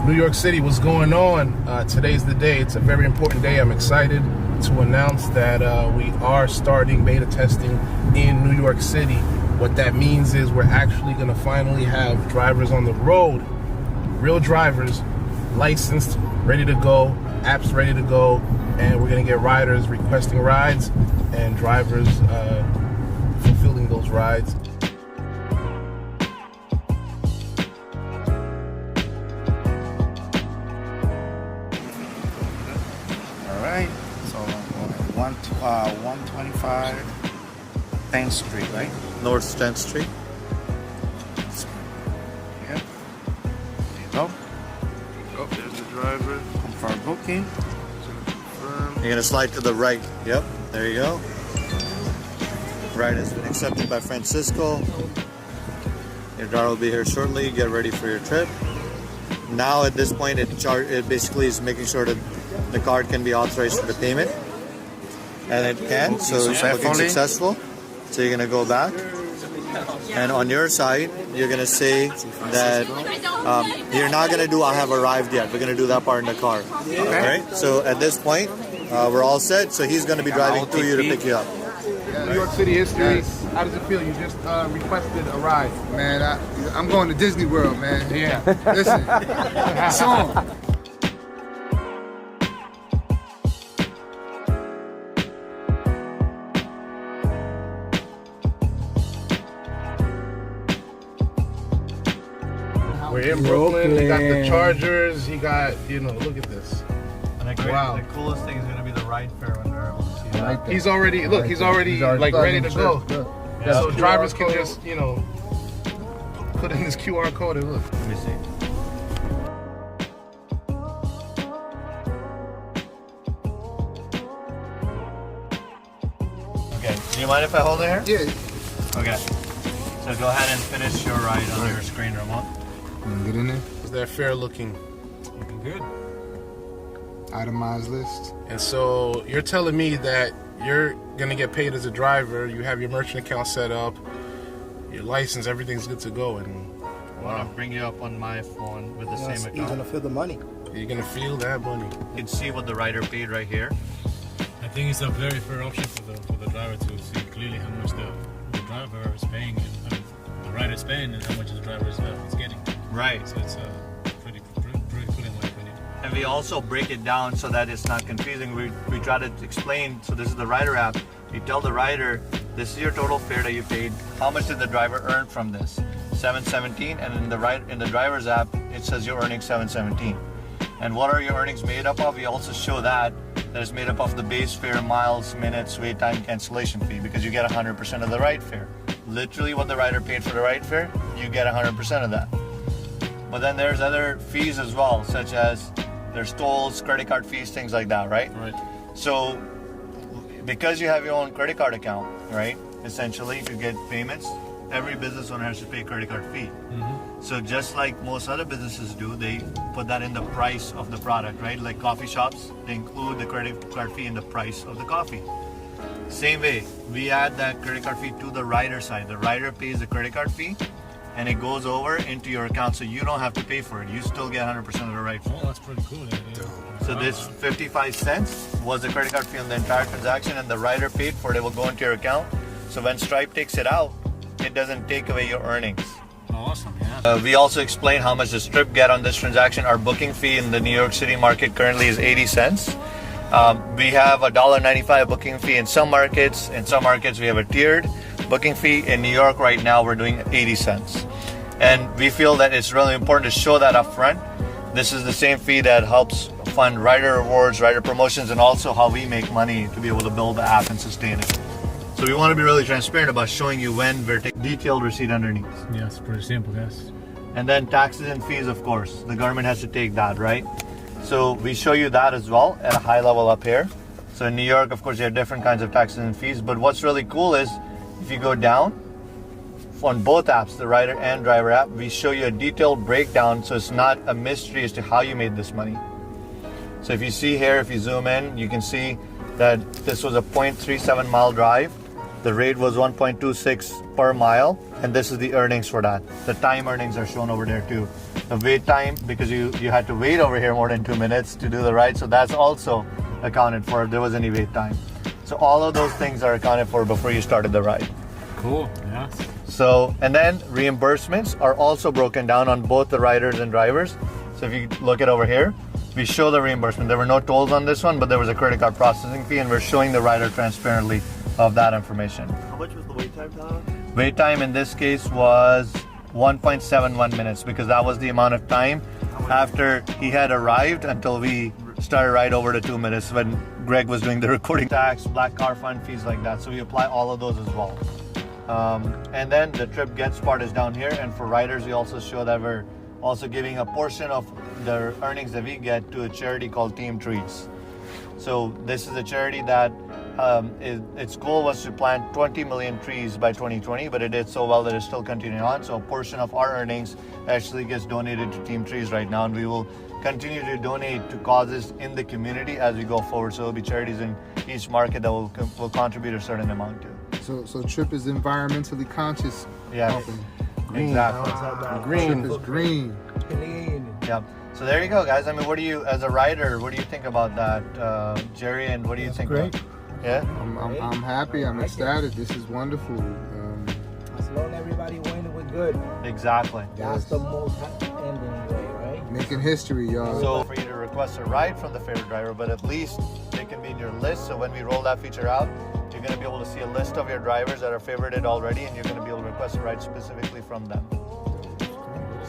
New York City, what's going on? Today's the day. It's a very important day. I'm excited to announce that we are starting beta testing in New York City. What that means is we're actually going to finally have drivers on the road, real drivers, licensed, ready to go, apps ready to go, and we're going to get riders requesting rides and drivers fulfilling those rides. Alright, so 125 10th Street, right? North 10th Street. Yeah. There you go. Oh, there's the driver. Confirm booking. You're gonna slide to the right. Yep, there you go. Ride has been accepted by Francisco. Your driver will be here shortly. Get ready for your trip. Now at this point, it basically is making sure that the card can be authorized for the payment, and it can. So it's looking successful. So you're gonna go back, and on your side, you're gonna say that you're not gonna do "I have arrived" yet. We're gonna do that part in the car. Okay. All right. So at this point, we're all set. So he's gonna be driving to you to pick you up. New York City history. How does it feel? You just requested a ride. Man, I'm going to Disney World, man. Yeah. Listen, it's on. We're in Brooklyn. He got the Chargers. He got, look at this. And the coolest thing is gonna be the ride fare when they're able to see that. He's already like ready to go. Yeah. So drivers can just, put in this QR code and look. Let me see. Okay, do you mind if I hold it here? Yeah. Okay. So go ahead and finish your ride on your screen remote. Get in there. Is that fair looking? Looking good. Itemized list. And so you're telling me that you're gonna get paid as a driver. You have your merchant account set up, your license, everything's good to go. And I want to bring you up on my phone with the same account. You're gonna feel the money. you're gonna feel that money. You can see what the rider paid right here. I think it's a very fair option for the driver to see clearly how much the driver is paying and the rider is paying and how much the driver is getting. Right. So it's pretty cool in my opinion. And we also break it down so that it's not confusing. We try to explain, so this is the rider app. You tell the rider, this is your total fare that you paid. How much did the driver earn from this? $717, and in the driver's app, it says you're earning $717. And what are your earnings made up of? We also show that it's made up of the base fare, miles, minutes, wait time, cancellation fee, because you get 100% of the ride fare. Literally what the rider paid for the ride fare, you get 100% of that. But then there's other fees as well, such as there's tolls, credit card fees, things like that, right? Right. So because you have your own credit card account, right? Essentially, if you get payments, every business owner has to pay a credit card fee. So just like most other businesses do, they put that in the price of the product, right? Like coffee shops, they include the credit card fee in the price of the coffee. Same way, we add that credit card fee to the rider side. The rider pays the credit card fee and it goes over into your account, so you don't have to pay for it. You still get 100% of the ride fee. Oh, that's pretty cool. Yeah. So this 55 cents was the credit card fee on the entire transaction, and the rider paid for it. It will go into your account. So when Tryp takes it out, it doesn't take away your earnings. Oh, awesome. Yeah. We also explain how much does Tryp get on this transaction. Our booking fee in the New York City market currently is 80 cents. We have a $1.95 booking fee in some markets. In some markets, we have a tiered booking fee. In New York right now, we're doing 80 cents. And we feel that it's really important to show that up front. This is the same fee that helps fund rider rewards, rider promotions, and also how we make money to be able to build the app and sustain it. So we want to be really transparent about showing you when we're taking detailed receipt underneath. Yeah, it's pretty simple, yes. And then taxes and fees, of course. The government has to take that, right? So we show you that as well at a high level up here. So in New York, of course, you have different kinds of taxes and fees. But what's really cool is if you go down, on both apps, the rider and driver app, we show you a detailed breakdown, so it's not a mystery as to how you made this money. So if you see here, if you zoom in, you can see that this was a 0.37 mile drive. The rate was 1.26 per mile, and this is the earnings for that. The time earnings are shown over there too. The wait time, because you had to wait over here more than 2 minutes to do the ride, so that's also accounted for if there was any wait time. So all of those things are accounted for before you started the ride. Cool. Yeah. So, and then reimbursements are also broken down on both the riders and drivers. So if you look at over here, we show the reimbursement. There were no tolls on this one, but there was a credit card processing fee, and we're showing the rider transparently of that information. How much was the wait time, Tom? Wait time in this case was 1.71 minutes, because that was the amount of time after he had arrived until we started right over to 2 minutes when Greg was doing the recording. Tax, black car fund, fees like that. So we apply all of those as well. And then the Tryp Gets part is down here, and for riders we also show that we're also giving a portion of the earnings that we get to a charity called Team Trees. So this is a charity that its goal was to plant 20 million trees by 2020, but it did so well that it's still continuing on. So a portion of our earnings actually gets donated to Team Trees right now, and we will continue to donate to causes in the community as we go forward. So there'll be charities in each market that will contribute a certain amount to. So Tryp is environmentally conscious Yes. company. Exactly. Green. Tryp is green. Yeah. So there you go, guys. I mean, what do you, as a rider, what do you think about that, Jerry? And what do you think? great. Yeah. I'm happy. I'm ecstatic. This is wonderful. As long as everybody win, we're good. Exactly. That's the most ending way, right? Making history, y'all. So for you to request a ride from the favorite driver, but at least they can be in your list. So when we roll that feature out, you're going to be able to see a list of your drivers that are favorited already, and you're going to be able to request a ride specifically from them.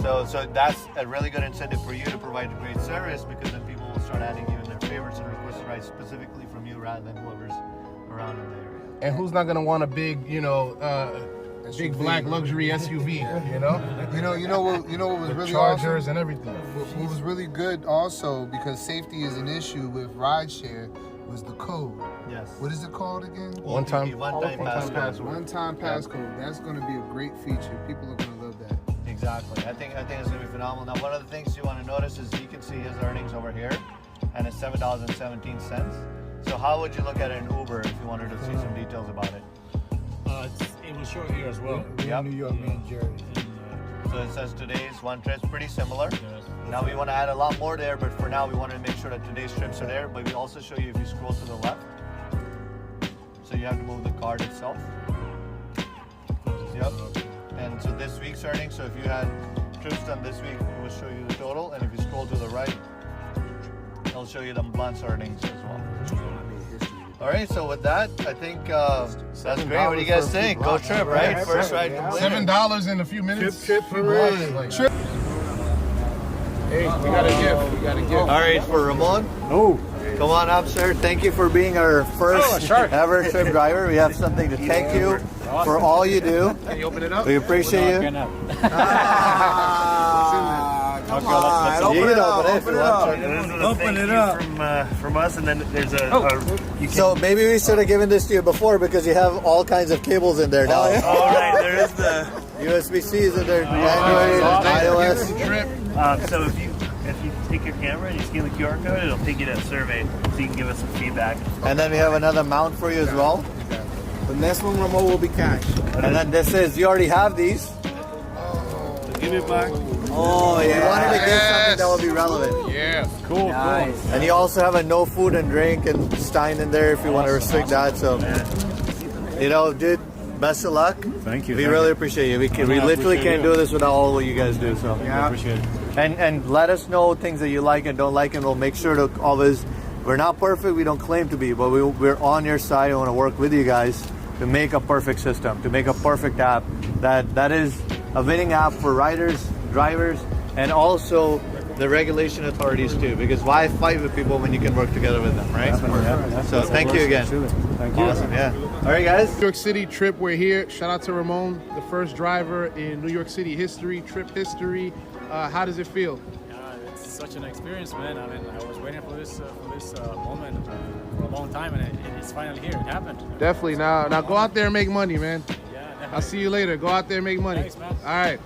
So that's a really good incentive for you to provide a great service, because then people will start adding you in their favorites and request a ride specifically from you rather than whoever's around in the area. And who's not gonna want a big, big black luxury SUV, you know? You know what was really Chargers awesome? and everything. What was really good also, because safety is an issue with rideshare, was the code. Yes. What is it called again? One-time One-time password. One-time passcode. That's going to be a great feature. People are going to love that. Exactly. I think it's gonna be phenomenal. Now, one of the things you want to notice is you can see his earnings over here, and it's $7.17. So how would you look at it in Uber if you wanted to see some details about it? It will show here as well. Yep. New York, New Jersey. So it says today's one trip's pretty similar. Yes. Now we want to add a lot more there, but for now we wanted to make sure that today's trips are there. But we also show you if you scroll to the left. So you have to move the card itself. Yep. And so this week's earnings, so if you had trips done this week, it will show you the total. And if you scroll to the right, it'll show you the month's earnings as well. All right, so with that, I think that's great. What do you guys think? Go Tryp, right? First ride completed. $7 in a few minutes. Tryp Rides. Hey, we got a gift. We got a gift. All right, for Ramon. Oh. Come on up, sir. Thank you for being our first ever Tryp driver. We have something to thank you for all you do. Can you open it up? We appreciate you. Come on, You can open it if you want to. This is a thank you from us, and then there's you can, So maybe we should have given this to you before, because you have all kinds of cables in there now. all right, there is the. USB-Cs in there, Android, iOS. Tryp. So if you take your camera and you scan the QR code, it'll take you to a survey, so you can give us some feedback. And then we have another mount for you as well. The next one, Ramon, will be cash. And then this is, you already have these. Give it back. Oh, yeah. You wanted to give something that will be relevant. Yeah. Cool. Nice. And you also have a no food and drink and Stein in there if you want to restrict that. So, dude, best of luck. Thank you. We really appreciate you. We literally can't do this without all what you guys do. So I appreciate it. And let us know things that you like and don't like, and we'll make sure to always. We're not perfect. We don't claim to be, but we're on your side. I want to work with you guys to make a perfect system, to make a perfect app that is a winning app for riders, drivers, and also the regulation authorities too. Because why fight with people when you can work together with them, right? So thank you again. Thank you. Awesome, yeah. All right, guys. New York City Tryp, we're here. Shout out to Ramon, the first driver in New York City history, Tryp history. How does it feel? It's such an experience, man. I mean, I was waiting for this moment for a long time, and it's finally here. It happened. Definitely. Now go out there and make money, man. Yeah, definitely. I'll see you later. Go out there and make money. Thanks, man. All right.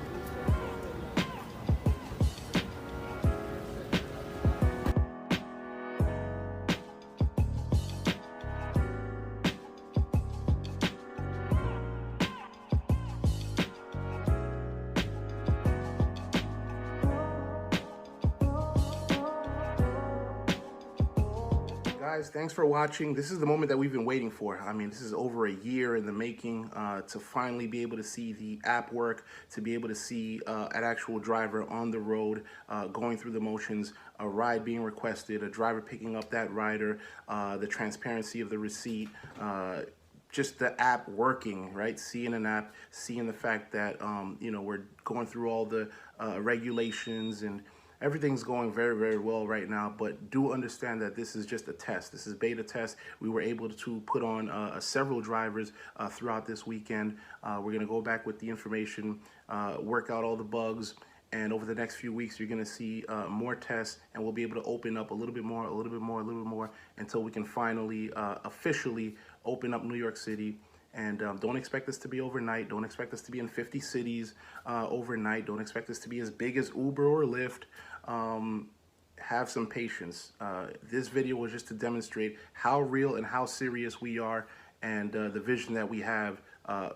guys, thanks for watching. This is the moment that we've been waiting for. I mean, this is over a year in the making to finally be able to see the app work, to be able to see an actual driver on the road going through the motions, a ride being requested, a driver picking up that rider, the transparency of the receipt, just the app working, right? Seeing an app, seeing the fact that, you know, we're going through all the regulations and everything's going very, very well right now, but do understand that this is just a test. This is beta test. We were able to put on several drivers throughout this weekend. We're gonna go back with the information, work out all the bugs, and over the next few weeks, you're gonna see more tests, and we'll be able to open up a little bit more, a little bit more, a little bit more, until we can finally officially open up New York City. And don't expect this to be overnight. Don't expect us to be in 50 cities overnight. Don't expect us to be as big as Uber or Lyft. Have some patience. This video was just to demonstrate how real and how serious we are, and the vision that we have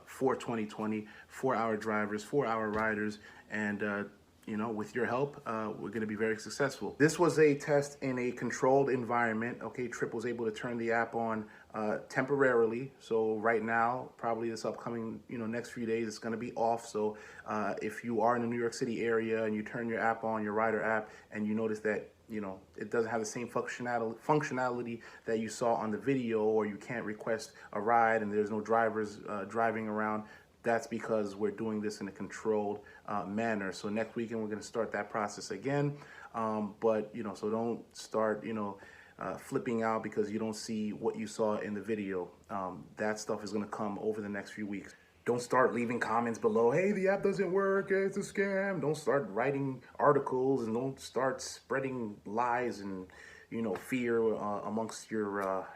for 2020, for our drivers, for our riders, and you know, with your help, we're going to be very successful. This was a test in a controlled environment. Okay, Tryp was able to turn the app on temporarily. So right now, probably this upcoming, you know, next few days, it's going to be off. So if you are in the New York City area and you turn your app on, your rider app, and you notice that, you know, it doesn't have the same functionality that you saw on the video, or you can't request a ride and there's no drivers driving around, that's because we're doing this in a controlled manner. So next weekend, we're going to start that process again. But, you know, so don't start, you know, flipping out because you don't see what you saw in the video. That stuff is going to come over the next few weeks. Don't start leaving comments below, hey, the app doesn't work, it's a scam. Don't start writing articles, and don't start spreading lies and, you know, fear amongst your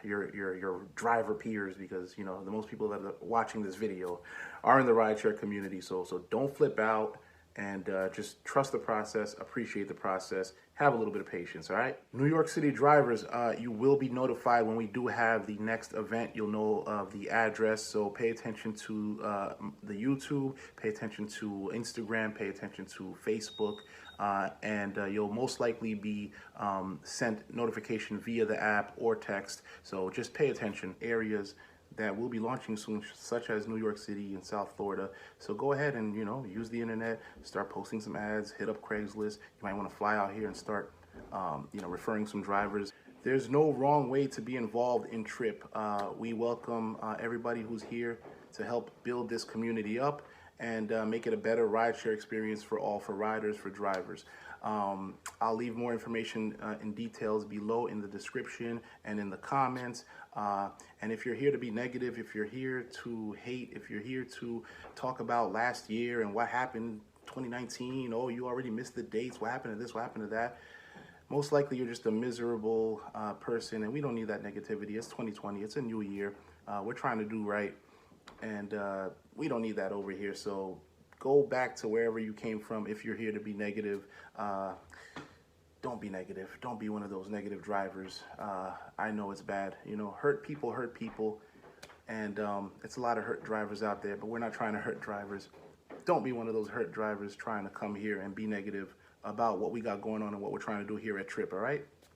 driver peers, because, you know, the most people that are watching this video are in the rideshare community. So don't flip out, and just trust the process, appreciate the process, have a little bit of patience, all right? New York City drivers, you will be notified when we do have the next event. You'll know of the address, so pay attention to the YouTube, pay attention to Instagram, pay attention to Facebook, and you'll most likely be sent notification via the app or text. So just pay attention. Areas that will be launching soon, such as New York City and South Florida. So go ahead and, you know, use the internet, start posting some ads, hit up Craigslist. You might want to fly out here and start, you know, referring some drivers. There's no wrong way to be involved in Tryp. We welcome everybody who's here to help build this community up and make it a better rideshare experience for all, for riders, for drivers. I'll leave more information in details below in the description and in the comments. And if you're here to be negative, if you're here to hate, if you're here to talk about last year and what happened 2019, oh, you already missed the dates, what happened to this, what happened to that, most likely you're just a miserable person, and we don't need that negativity. It's 2020, it's a new year. We're trying to do right, and we don't need that over here. So go back to wherever you came from. If you're here to be negative, don't be negative. Don't be one of those negative drivers. I know it's bad. You know, hurt people, and it's a lot of hurt drivers out there, but we're not trying to hurt drivers. Don't be one of those hurt drivers trying to come here and be negative about what we got going on and what we're trying to do here at Tryp, all right?